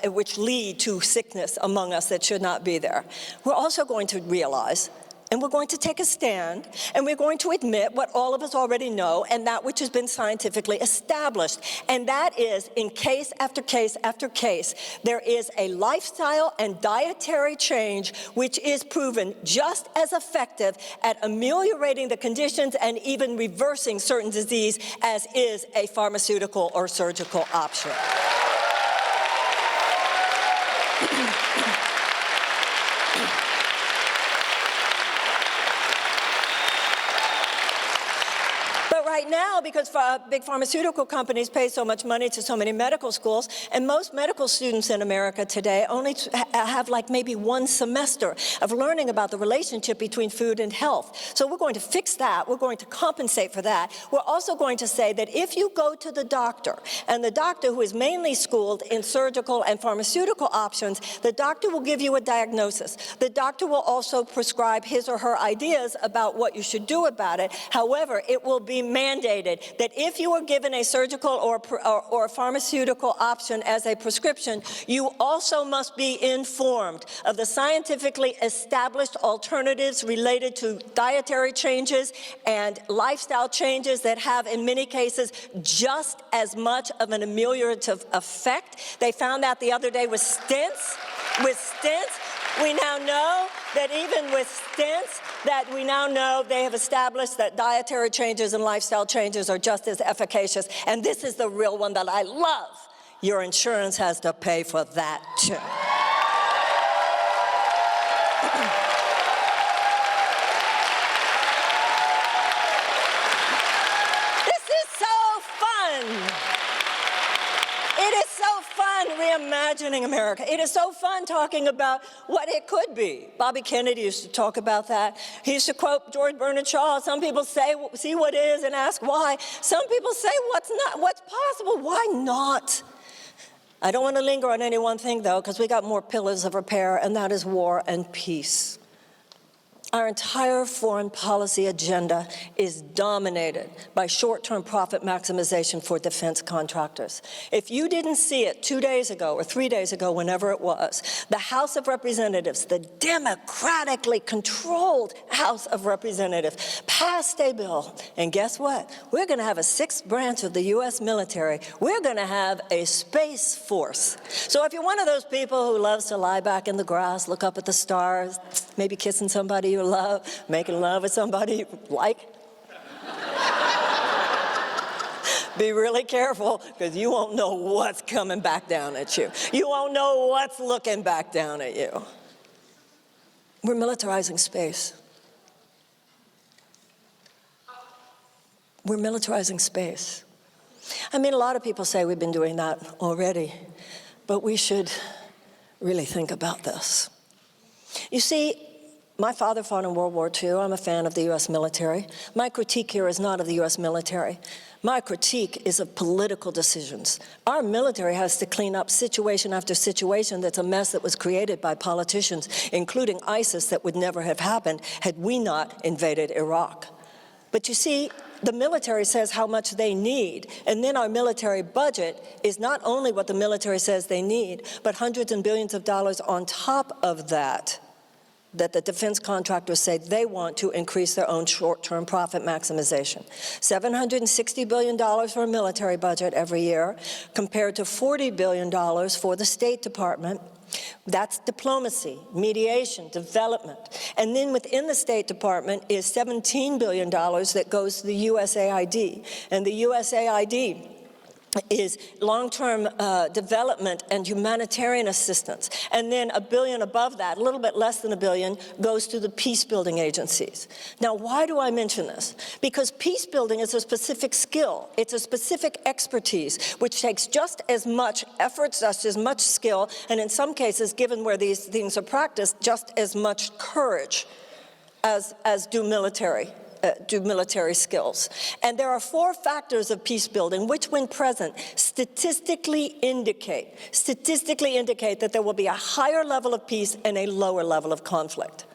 S1: which lead to sickness among us that should not be there. We're also going to realize, and we're going to take a stand, and we're going to admit what all of us already know, and that which has been scientifically established. And that is, in case after case after case, there is a lifestyle and dietary change which is proven just as effective at ameliorating the conditions and even reversing certain disease as is a pharmaceutical or surgical option. right now, because big pharmaceutical companies pay so much money to so many medical schools, and most medical students in America today only have like maybe one semester of learning about the relationship between food and health. So we're going to fix that. We're going to compensate for that. We're also going to say that if you go to the doctor, and the doctor who is mainly schooled in surgical and pharmaceutical options, the doctor will give you a diagnosis. The doctor will also prescribe his or her ideas about what you should do about it. However, it will be mandated that if you are given a surgical or pharmaceutical option as a prescription, you also must be informed of the scientifically established alternatives related to dietary changes and lifestyle changes that have, in many cases, just as much of an ameliorative effect. They found out the other day with stents. We now know that even with stents, that we now know they have established that dietary changes and lifestyle changes are just as efficacious. And this is the real one that I love. Your insurance has to pay for that too. Reimagining America. It is so fun talking about what it could be. Bobby Kennedy used to talk about that. He used to quote George Bernard Shaw. Some people say, see what is and ask why. Some people say, what's possible? Why not? I don't want to linger on any one thing, though, because we got more pillars of repair, and that is war and peace. Our entire foreign policy agenda is dominated by short-term profit maximization for defense contractors. If you didn't see it 2 days ago or 3 days ago, whenever it was, the House of Representatives, the democratically controlled House of Representatives, passed a bill. And guess what? We're going to have a sixth branch of the U.S. military. We're going to have a space force. So if you're one of those people who loves to lie back in the grass, look up at the stars, maybe kissing somebody you love, making love with somebody you like, be really careful, because you won't know what's coming back down at you. You won't know what's looking back down at you. We're militarizing space. We're militarizing space. I mean, a lot of people say we've been doing that already, but we should really think about this. You see, my father fought in World War II. I'm a fan of the U.S. military. My critique here is not of the U.S. military. My critique is of political decisions. Our military has to clean up situation after situation that's a mess that was created by politicians, including ISIS, that would never have happened had we not invaded Iraq. But you see, the military says how much they need, and then our military budget is not only what the military says they need, but hundreds and billions of dollars on top of that the defense contractors say they want to increase their own short-term profit maximization. $760 billion for a military budget every year, compared to $40 billion for the State Department. That's diplomacy, mediation, development. And then within the State Department is $17 billion that goes to the USAID. And the USAID is long-term development and humanitarian assistance. And then $1 billion above that, a little bit less than $1 billion, goes to the peace-building agencies. Now, why do I mention this? Because peace-building is a specific skill. It's a specific expertise, which takes just as much effort, just as much skill, and in some cases, given where these things are practiced, just as much courage as do military skills. And there are 4 factors of peace building, which when present, statistically indicate that there will be a higher level of peace and a lower level of conflict.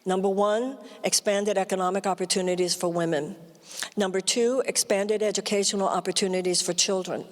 S1: Number 1, expanded economic opportunities for women. Number 2, expanded educational opportunities for children.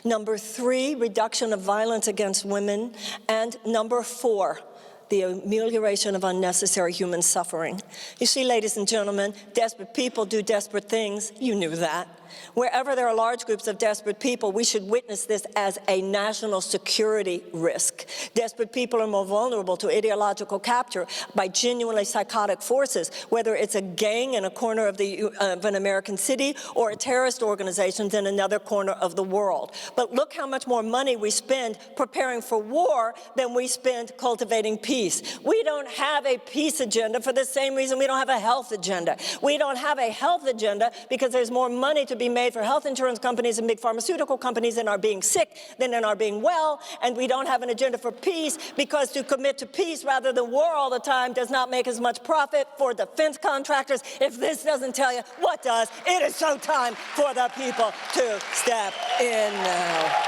S1: Number 3, reduction of violence against women. And number 4, the amelioration of unnecessary human suffering. You see, ladies and gentlemen, desperate people do desperate things. You knew that. Wherever there are large groups of desperate people, we should witness this as a national security risk. Desperate people are more vulnerable to ideological capture by genuinely psychotic forces, whether it's a gang in a corner of an American city or a terrorist organization in another corner of the world. But look how much more money we spend preparing for war than we spend cultivating peace. We don't have a peace agenda for the same reason we don't have a health agenda. We don't have a health agenda because there's more money to to be made for health insurance companies and big pharmaceutical companies in our being sick than in our being well, and we don't have an agenda for peace because to commit to peace rather than war all the time does not make as much profit for defense contractors. If this doesn't tell you, what does? It is so time for the people to step in now.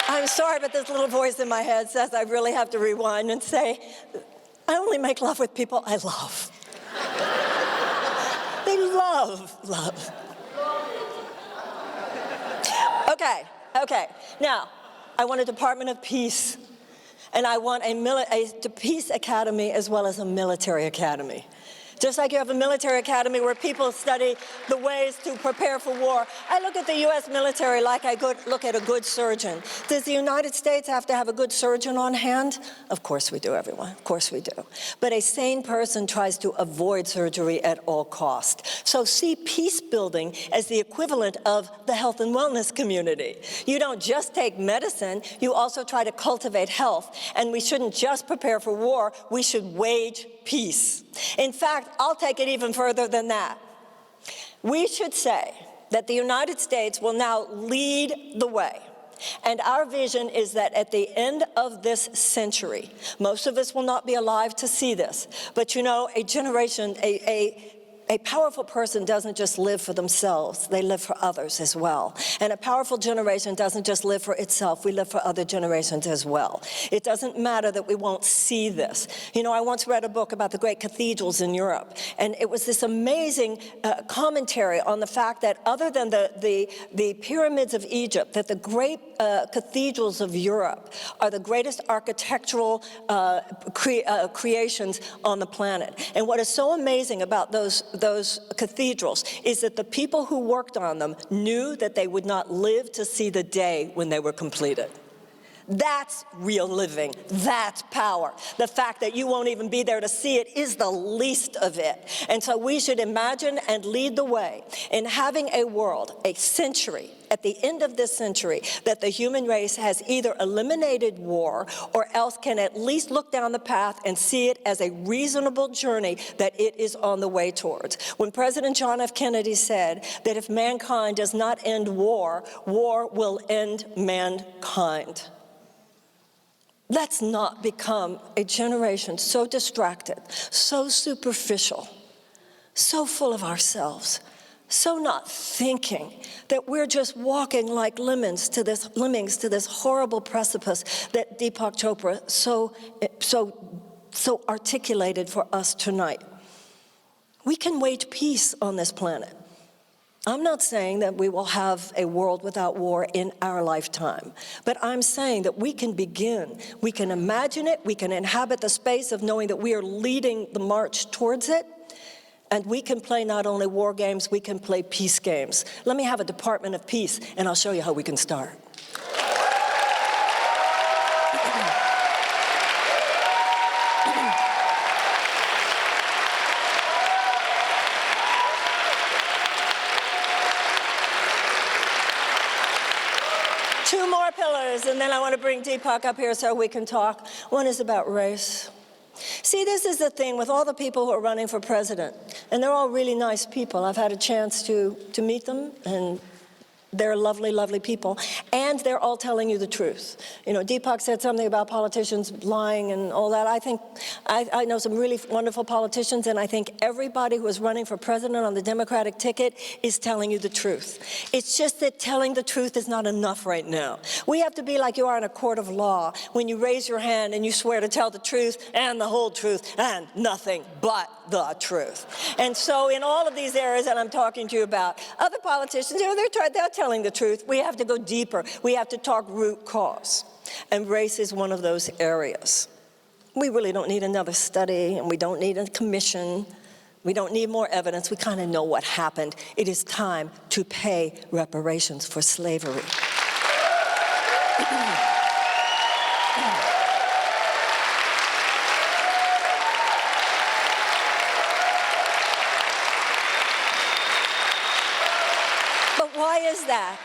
S1: I'm sorry, but this little voice in my head says I really have to rewind and say, I only make love with people I love. They love. Okay. Now, I want a Department of Peace, and I want a peace academy as well as a military academy. Just like you have a military academy where people study the ways to prepare for war, I look at the U.S. military like I look at a good surgeon. Does the United States have to have a good surgeon on hand? Of course we do, everyone. Of course we do. But a sane person tries to avoid surgery at all costs. So see peace building as the equivalent of the health and wellness community. You don't just take medicine, you also try to cultivate health. And we shouldn't just prepare for war, we should wage peace. In fact, I'll take it even further than that. We should say that the United States will now lead the way. And our vision is that at the end of this century, most of us will not be alive to see this, but you know, a generation, a powerful person doesn't just live for themselves, they live for others as well. And a powerful generation doesn't just live for itself, we live for other generations as well. It doesn't matter that we won't see this. You know, I once read a book about the great cathedrals in Europe, and it was this amazing commentary on the fact that other than the pyramids of Egypt, that the great cathedrals of Europe are the greatest architectural creations on the planet. And what is so amazing about those cathedrals is that the people who worked on them knew that they would not live to see the day when they were completed. That's real living. That's power. The fact that you won't even be there to see it is the least of it. And so we should imagine and lead the way in having a world, a century, at the end of this century, that the human race has either eliminated war or else can at least look down the path and see it as a reasonable journey that it is on the way towards. When President John F. Kennedy said that if mankind does not end war, war will end mankind. Let's not become a generation so distracted, so superficial, so full of ourselves, so not thinking that we're just walking like lemmings to this horrible precipice that Deepak Chopra so articulated for us tonight. We can wage peace on this planet. I'm not saying that we will have a world without war in our lifetime, but I'm saying that we can begin, we can imagine it, we can inhabit the space of knowing that we are leading the march towards it, and we can play not only war games, we can play peace games. Let me have a Department of Peace, and I'll show you how we can start. Two more pillars, and then I want to bring Deepak up here so we can talk. One is about race. See, this is the thing with all the people who are running for president, and they're all really nice people. I've had a chance to meet them, and they're lovely, lovely people, and they're all telling you the truth. You know, Deepak said something about politicians lying and all that. I think I know some really wonderful politicians, and I think everybody who is running for president on the Democratic ticket is telling you the truth. It's just that telling the truth is not enough right now. We have to be like you are in a court of law when you raise your hand and you swear to tell the truth and the whole truth and nothing but the truth. And so in all of these areas that I'm talking to you about, other politicians, you know, they're telling the truth. We have to go deeper. We have to talk root cause. And race is one of those areas. We really don't need another study, and we don't need a commission. We don't need more evidence. We kind of know what happened. It is time to pay reparations for slavery. is that?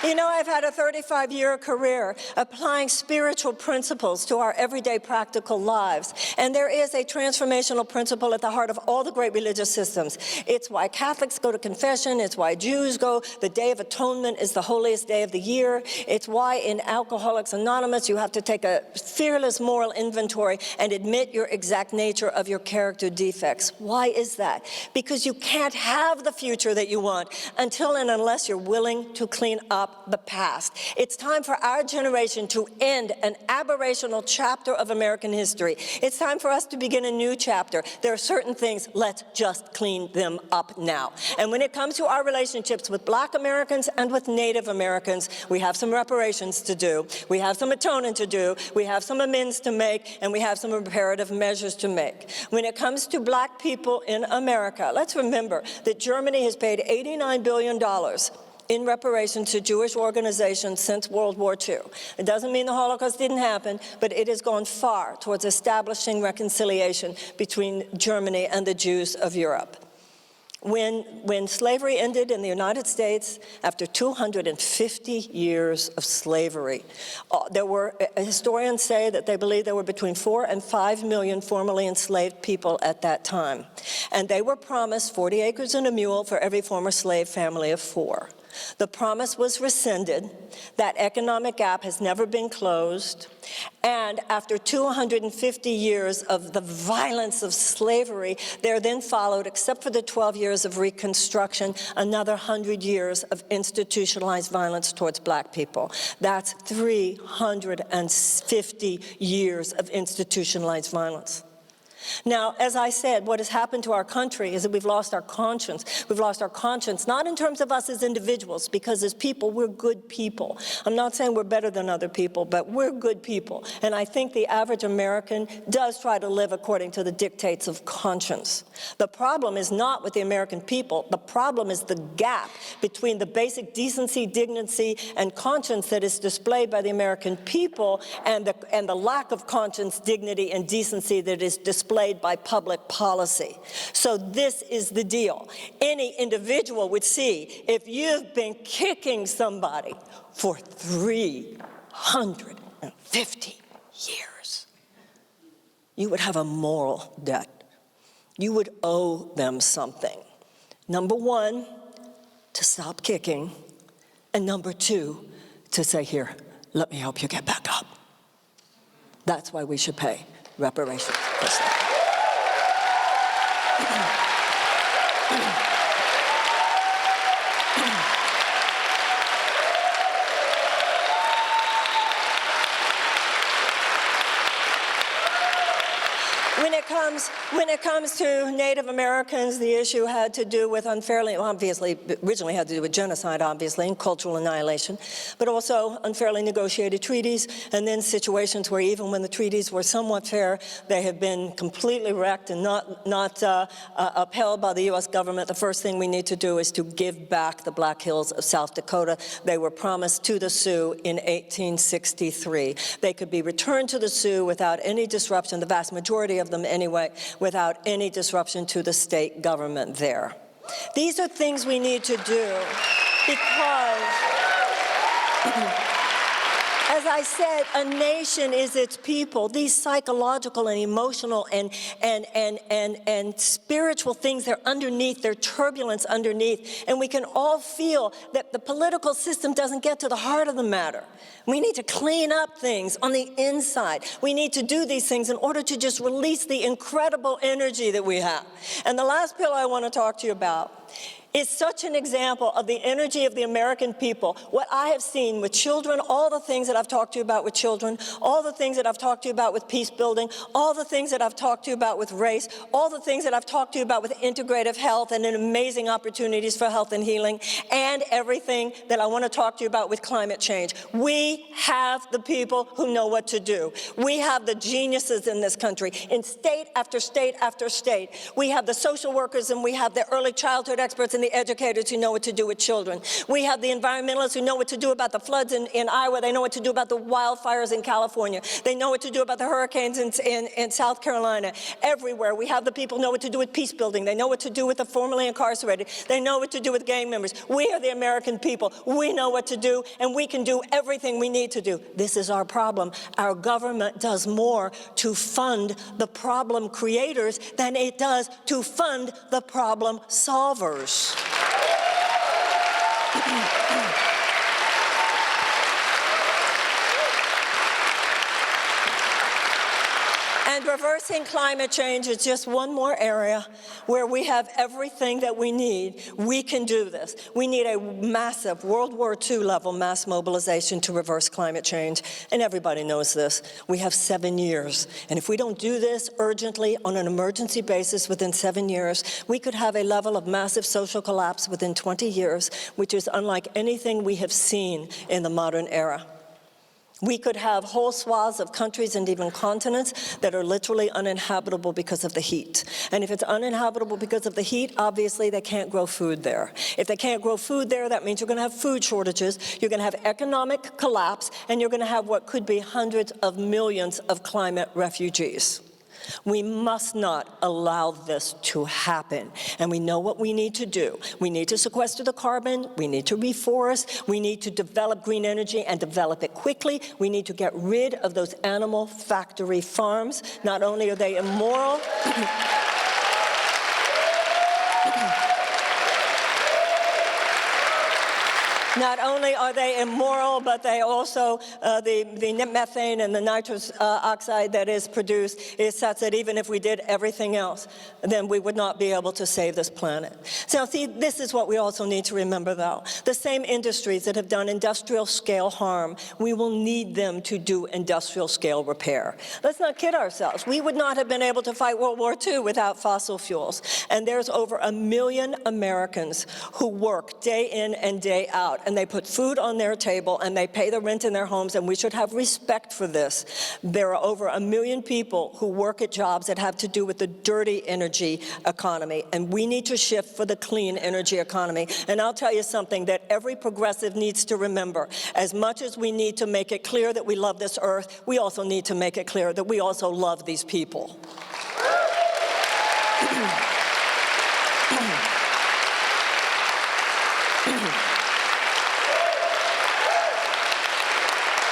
S1: You know, I've had a 35-year career applying spiritual principles to our everyday practical lives. And there is a transformational principle at the heart of all the great religious systems. It's why Catholics go to confession. It's why Jews go. The Day of Atonement is the holiest day of the year. It's why in Alcoholics Anonymous you have to take a fearless moral inventory and admit your exact nature of your character defects. Why is that? Because you can't have the future that you want until and unless you're willing to clean up the past. It's time for our generation to end an aberrational chapter of American history. It's time for us to begin a new chapter. There are certain things, let's just clean them up now. And when it comes to our relationships with Black Americans and with Native Americans, we have some reparations to do. We have some atoning to do. We have some amends to make, and we have some reparative measures to make. When it comes to Black people in America, let's remember that Germany has paid $89 billion in reparations to Jewish organizations since World War II. It doesn't mean the Holocaust didn't happen, but it has gone far towards establishing reconciliation between Germany and the Jews of Europe. When slavery ended in the United States, after 250 years of slavery, historians say that they believe there were between 4 and 5 million formerly enslaved people at that time. And they were promised 40 acres and a mule for every former slave family of 4. The promise was rescinded. That economic gap has never been closed. And after 250 years of the violence of slavery, there then followed, except for the 12 years of Reconstruction, another 100 years of institutionalized violence towards Black people. That's 350 years of institutionalized violence. Now, as I said, what has happened to our country is that we've lost our conscience. We've lost our conscience, not in terms of us as individuals, because as people, we're good people. I'm not saying we're better than other people, but we're good people. And I think the average American does try to live according to the dictates of conscience. The problem is not with the American people. The problem is the gap between the basic decency, dignity, and conscience that is displayed by the American people and the lack of conscience, dignity, and decency that is displayed by public policy. So this is the deal. Any individual would see if you've been kicking somebody for 350 years, you would have a moral debt. You would owe them something. Number one, to stop kicking, and number two, to say, here, let me help you get back up. That's why we should pay reparations. When it comes to Native Americans, the issue had to do with originally had to do with genocide, obviously, and cultural annihilation, but also unfairly negotiated treaties, and then situations where even when the treaties were somewhat fair, they have been completely wrecked and not upheld by the U.S. government. The first thing we need to do is to give back the Black Hills of South Dakota. They were promised to the Sioux in 1863. They could be returned to the Sioux without any disruption, the vast majority of them anyway, without any disruption to the state government there. These are things we need to do because, as I said, a nation is its people. These psychological and emotional and spiritual things, they're underneath, they're turbulence underneath, and we can all feel that the political system doesn't get to the heart of the matter. We need to clean up things on the inside. We need to do these things in order to just release the incredible energy that we have. And the last pillar I want to talk to you about is such an example of the energy of the American people. What I have seen with children, all the things that I've talked to you about with children, all the things that I've talked to you about with peace building, all the things that I've talked to you about with race, all the things that I've talked to you about with integrative health and amazing opportunities for health and healing, and everything that I want to talk to you about with climate change. We have the people who know what to do. We have the geniuses in this country, in state after state after state. We have the social workers and we have the early childhood experts and and the educators who know what to do with children. We have the environmentalists who know what to do about the floods in Iowa. They know what to do about the wildfires in California. They know what to do about the hurricanes in South Carolina. Everywhere, we have the people who know what to do with peace building. They know what to do with the formerly incarcerated. They know what to do with gang members. We are the American people. We know what to do, and we can do everything we need to do. This is our problem. Our government does more to fund the problem creators than it does to fund the problem solvers. And reversing climate change is just one more area where we have everything that we need. We can do this. We need a massive World War II level mass mobilization to reverse climate change. And everybody knows this. We have 7 years. And if we don't do this urgently on an emergency basis within 7 years, we could have a level of massive social collapse within 20 years, which is unlike anything we have seen in the modern era. We could have whole swaths of countries and even continents that are literally uninhabitable because of the heat. And if it's uninhabitable because of the heat, obviously they can't grow food there. If they can't grow food there, that means you're going to have food shortages, you're going to have economic collapse, and you're going to have what could be hundreds of millions of climate refugees. We must not allow this to happen. And we know what we need to do. We need to sequester the carbon. We need to reforest. We need to develop green energy and develop it quickly. We need to get rid of those animal factory farms. Not only are they immoral, not only are they immoral, but they also, the methane and the nitrous oxide that is produced is such that even if we did everything else, then we would not be able to save this planet. So see, this is what we also need to remember, though. The same industries that have done industrial scale harm, we will need them to do industrial scale repair. Let's not kid ourselves. We would not have been able to fight World War II without fossil fuels. And there's over 1 million Americans who work day in and day out. And they put food on their table, and they pay the rent in their homes, and we should have respect for this. There are over 1 million people who work at jobs that have to do with the dirty energy economy, and we need to shift for the clean energy economy. And I'll tell you something that every progressive needs to remember. As much as we need to make it clear that we love this earth, we also need to make it clear that we also love these people.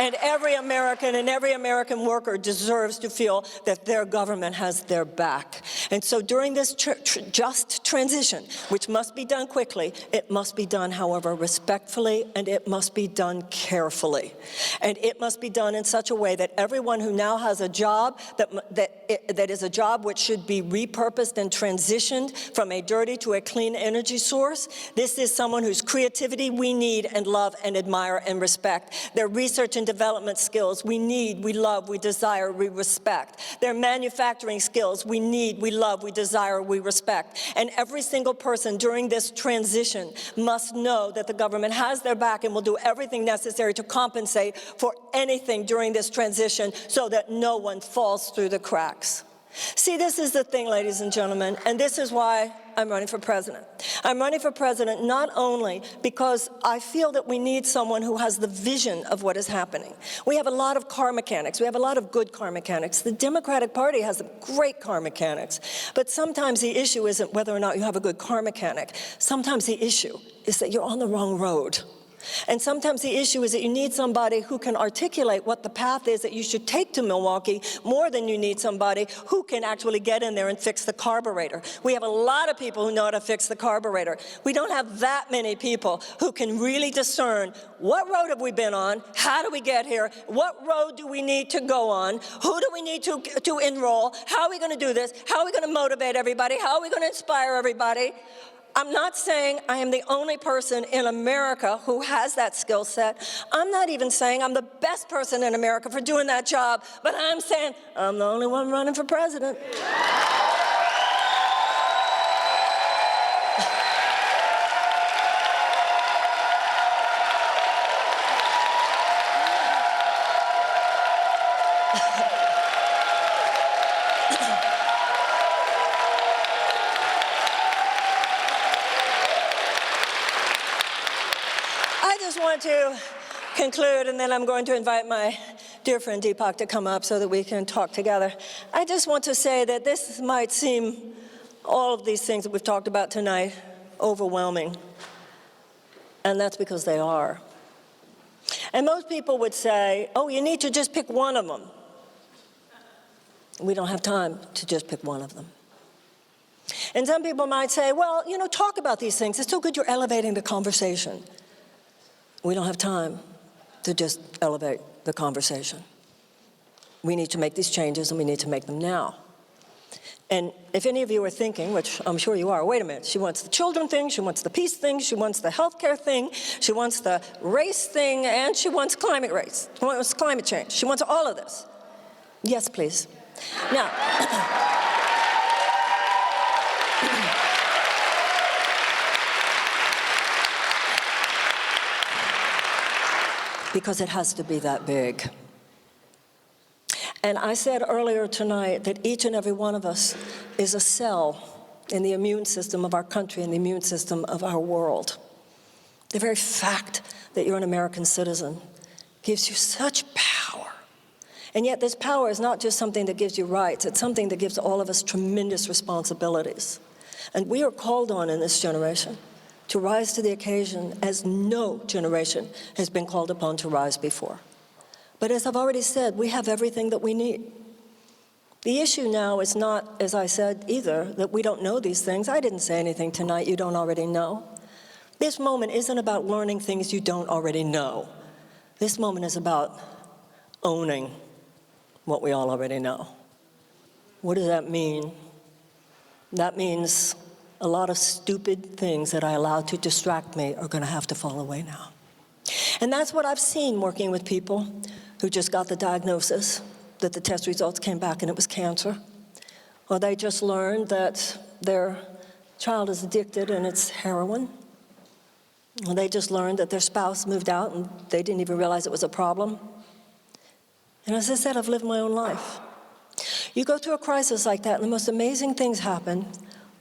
S1: And every American and every American worker deserves to feel that their government has their back. And so during this just transition, which must be done quickly, it must be done, however, respectfully, and it must be done carefully. And it must be done in such a way that everyone who now has a job that is a job which should be repurposed and transitioned from a dirty to a clean energy source, this is someone whose creativity we need and love and admire and respect. Their research and development skills we need, we love, we desire, we respect. Their manufacturing skills we need, we love, we desire, we respect. And every single person during this transition must know that the government has their back and will do everything necessary to compensate for anything during this transition so that no one falls through the cracks. See, this is the thing, ladies and gentlemen, and this is why I'm running for president. I'm running for president not only because I feel that we need someone who has the vision of what is happening. We have a lot of car mechanics. We have a lot of good car mechanics. The Democratic Party has great car mechanics. But sometimes the issue isn't whether or not you have a good car mechanic. Sometimes the issue is that you're on the wrong road. And sometimes the issue is that you need somebody who can articulate what the path is that you should take to Milwaukee more than you need somebody who can actually get in there and fix the carburetor. We have a lot of people who know how to fix the carburetor. We don't have that many people who can really discern what road have we been on, how do we get here, what road do we need to go on, who do we need to enroll, how are we going to do this, how are we going to motivate everybody, how are we going to inspire everybody. I'm not saying I am the only person in America who has that skill set. I'm not even saying I'm the best person in America for doing that job, but I'm saying I'm the only one running for president. want to conclude, and then I'm going to invite my dear friend Deepak to come up so that we can talk together. I just want to say that this might seem, all of these things that we've talked about tonight, overwhelming. And that's because they are. And most people would say, oh, you need to just pick one of them. We don't have time to just pick one of them. And some people might say, well, you know, talk about these things. It's so good you're elevating the conversation. We don't have time to just elevate the conversation. We need to make these changes, and we need to make them now. And if any of you are thinking, which I'm sure you are, wait a minute, she wants the children thing, she wants the peace thing, she wants the healthcare thing, she wants the race thing, and she wants climate change. She wants all of this. Yes, please. Now, because it has to be that big. And I said earlier tonight that each and every one of us is a cell in the immune system of our country and the immune system of our world. The very fact that you're an American citizen gives you such power. And yet this power is not just something that gives you rights, it's something that gives all of us tremendous responsibilities. And we are called on in this generation to rise to the occasion as no generation has been called upon to rise before. But as I've already said, we have everything that we need. The issue now is not, as I said, either that we don't know these things. I didn't say anything tonight you don't already know. This moment isn't about learning things you don't already know. This moment is about owning what we all already know. What does that mean? That means a lot of stupid things that I allowed to distract me are going to have to fall away now. And that's what I've seen working with people who just got the diagnosis that the test results came back and it was cancer. Or they just learned that their child is addicted and it's heroin. Or they just learned that their spouse moved out and they didn't even realize it was a problem. And as I said, I've lived my own life. You go through a crisis like that and the most amazing things happen.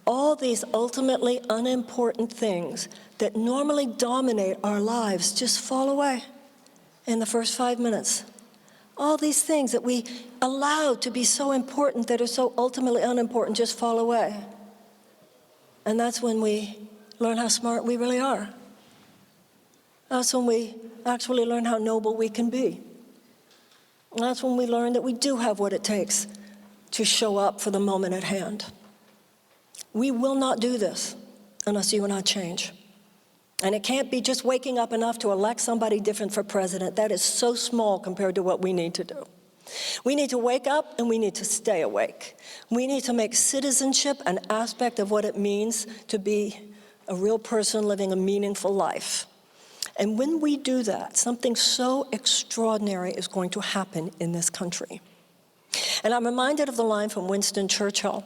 S1: All these ultimately unimportant things that normally dominate our lives just fall away in the first 5 minutes. All these things that we allowed to be so important that are so ultimately unimportant just fall away. And that's when we learn how smart we really are. That's when we actually learn how noble we can be. And that's when we learn that we do have what it takes to show up for the moment at hand. We will not do this unless you and I change. And it can't be just waking up enough to elect somebody different for president. That is so small compared to what we need to do. We need to wake up and we need to stay awake. We need to make citizenship an aspect of what it means to be a real person living a meaningful life. And when we do that, something so extraordinary is going to happen in this country. And I'm reminded of the line from Winston Churchill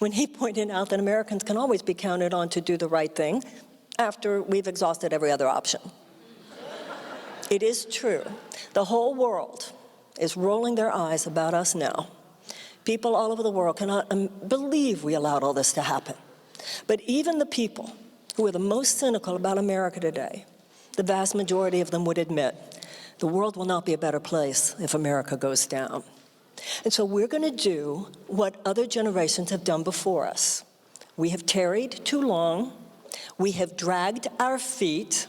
S1: when he pointed out that Americans can always be counted on to do the right thing after we've exhausted every other option. It is true. The whole world is rolling their eyes about us now. People all over the world cannot believe we allowed all this to happen. But even the people who are the most cynical about America today, the vast majority of them would admit the world will not be a better place if America goes down. And so we're going to do what other generations have done before us. We have tarried too long. We have dragged our feet.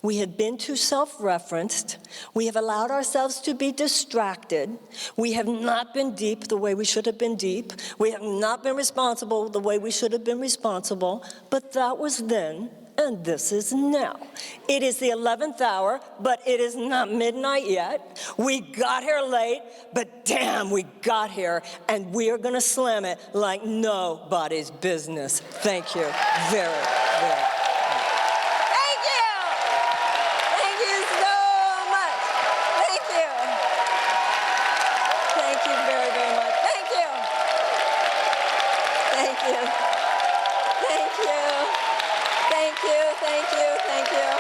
S1: We have been too self-referenced. We have allowed ourselves to be distracted. We have not been deep the way we should have been deep. We have not been responsible the way we should have been responsible. But that was then, and this is now. It is the 11th hour, but it is not midnight yet. We got here late, but damn, we got here, and we are going to slam it like nobody's business. Thank you very, very much. Thank you. Thank you so much. Thank you. Thank you very, very much. Thank you. Thank you. Thank you. Thank you, thank you, thank you.